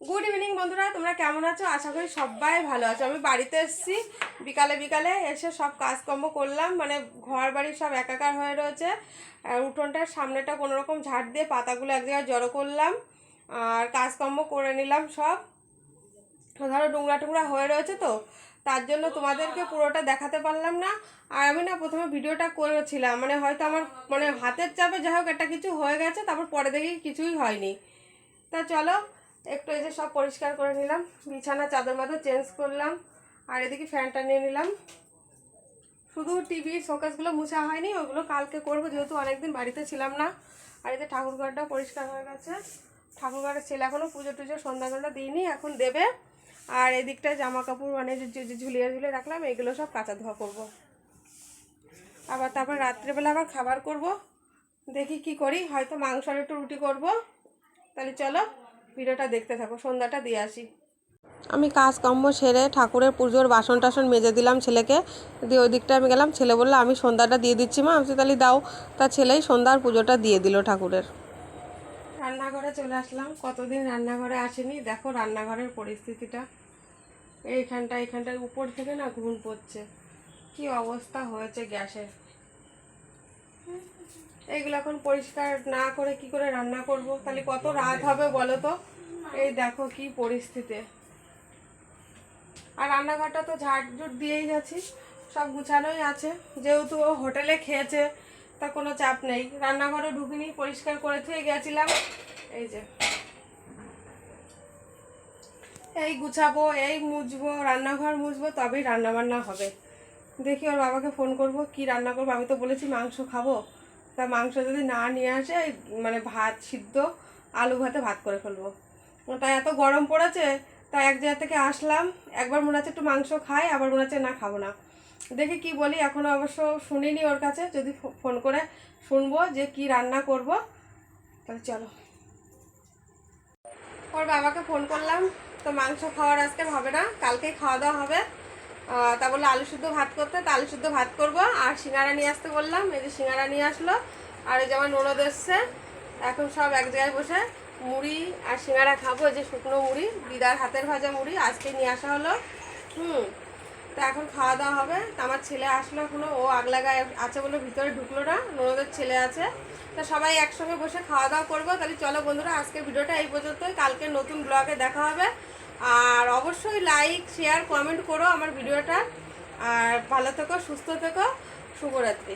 Good evening বন্ধুরা, তোমরা কেমন আছো? আশা করি সবাই ভালো আছো। আমি বাড়িতে এসেছি বিকালে এসে সব কাজকর্ম করলাম, মানে ঘর বাড়ি সব একাকার হয়ে রয়েছে। উঠোনটার সামনেটা কোনোরকম ঝাড় দিয়ে পাতাগুলো এক জায়গায় জড়ো করলাম আর কাজকর্ম করে নিলাম সব। ধরো নোংরা টোংরা হয়ে রয়েছে, তো তার জন্য তোমাদেরকে পুরোটা দেখাতে পারলাম না। আর আমি না প্রথমে ভিডিওটা করেছিলাম, মানে হয়তো আমার মানে হাতের চাপে যাই হোক একটা কিছু হয়ে গেছে, তারপর পরে দেখি কিছুই হয়নি। তা চলো একটু এই যে সব পরিষ্কার করে নিলাম, বিছানা চাদর মাদর চেঞ্জ করলাম, আর এদিকে ফ্যানটা নিয়ে নিলাম। শুধু টিভি শোকেসগুলো মুছা হয়নি, ওগুলো কালকে করবো, যেহেতু অনেকদিন বাড়িতে ছিলাম না। আর এই যে ঠাকুর ঘরটাও পরিষ্কার হয়ে গেছে। ঠাকুর ঘরের ছেলে এখনও পুজো টুজো সন্ধ্যাবেলা দিইনি, এখন দেবে। আর এদিকটায় জামা কাপড় মানে যে ঝুলিয়ে ঝুলিয়ে রাখলাম, এগুলো সব কাচা ধোয়া করবো। আবার তারপর রাত্রেবেলা আবার খাবার করব, দেখি কি করি, হয়তো মাংস আর একটু রুটি করব। তাহলে চলো ভিডিওটা দেখতে থাকো, সন্ধ্যাটা দিয়ে আসি। আমি কাজকর্ম সেরে ঠাকুরের পুজোর বাসন টাসন মেজে দিলাম ছেলেকে, দিয়ে ওই দিকটা আমি গেলাম। ছেলে বললো আমি সন্ধ্যাটা দিয়ে দিচ্ছি মা, আমি তাহলে দাও। তা ছেলেই সন্ধ্যার পুজোটা দিয়ে দিল ঠাকুরের। রান্নাঘরে চলে আসলাম, কতদিন রান্নাঘরে আসেনি। দেখো রান্নাঘরের পরিস্থিতিটা, এইখানটায় উপর থেকে না ঘুম পড়ছে, কি অবস্থা হয়েছে গ্যাসের। এইগুলো এখন পরিষ্কার না করে কি করে রান্না করব? তাহলে কত রাত হবে বলো তো। এই দেখো কি পরিস্থিতি। আর রান্নাঘরটা তো ঝাড়ঝুট দিয়েই গেছি, সব গুছানোই আছে। যেহেতু ও হোটেলে খেয়েছে, তা কোনো চাপ নেই। রান্নাঘরে ঢুকিনি, পরিষ্কার করে থুয়ে গেছিলাম। এই যে এই গুছাবো, এই মুছবো, রান্নাঘর মুছবো, তবেই রান্নাবান্না হবে। দেখি ওর বাবাকে ফোন করব, কি রান্না করবো। আমি তো বলেছি মাংস খাবো, তা মাংস যদি না নিয়ে আসে মানে ভাত সিদ্ধ আলু ভাতে ভাত করে ফেলবো। তাই এত গরম পড়েছে, তাই এক জায়গা থেকে আসলাম। একবার মনে হচ্ছে একটু মাংস খাই, আবার মনে হচ্ছে না খাবো না। দেখি কি বলি, এখনও অবশ্য শুনিনি ওর কাছে, যদি ফোন করে শুনবো যে কি রান্না করব। তাহলে চলো, ওর বাবাকে ফোন করলাম। তো মাংস খাওয়ার আজকে হবে না, কালকেই খাওয়া দাওয়া হবে। তা বললো আলু সিদ্ধ ভাত করতে, তা আলু সিদ্ধ ভাত করবো। আর সিঙ্গারা নিয়ে আসতে বললাম, এই যে সিঙ্গারা নিয়ে আসলো। আর এই যে আমার ননদ এসছে, এখন সব এক জায়গায় বসে মুড়ি আর সিঙ্গারা খাবো। এই যে শুকনো মুড়ি, দিদার হাতের ভাজা মুড়ি আজকে নিয়ে আসা হলো। তা এখন খাওয়া দাওয়া হবে। তা আমার ছেলে আসলো এখনো, ও আগলাগায় আছে বলে ভিতরে ঢুকলো না, ননদের ছেলে আছে। তা সবাই একসঙ্গে বসে খাওয়া দাওয়া করবো। তাহলে চলো বন্ধুরা, আজকের ভিডিওটা এই পর্যন্তই, কালকে নতুন ব্লগে দেখা হবে। আর অবশ্যই লাইক শেয়ার কমেন্ট করো আমার ভিডিওটা। আর ভালো থেকো, সুস্থ থেকো, শুভরাত্রি।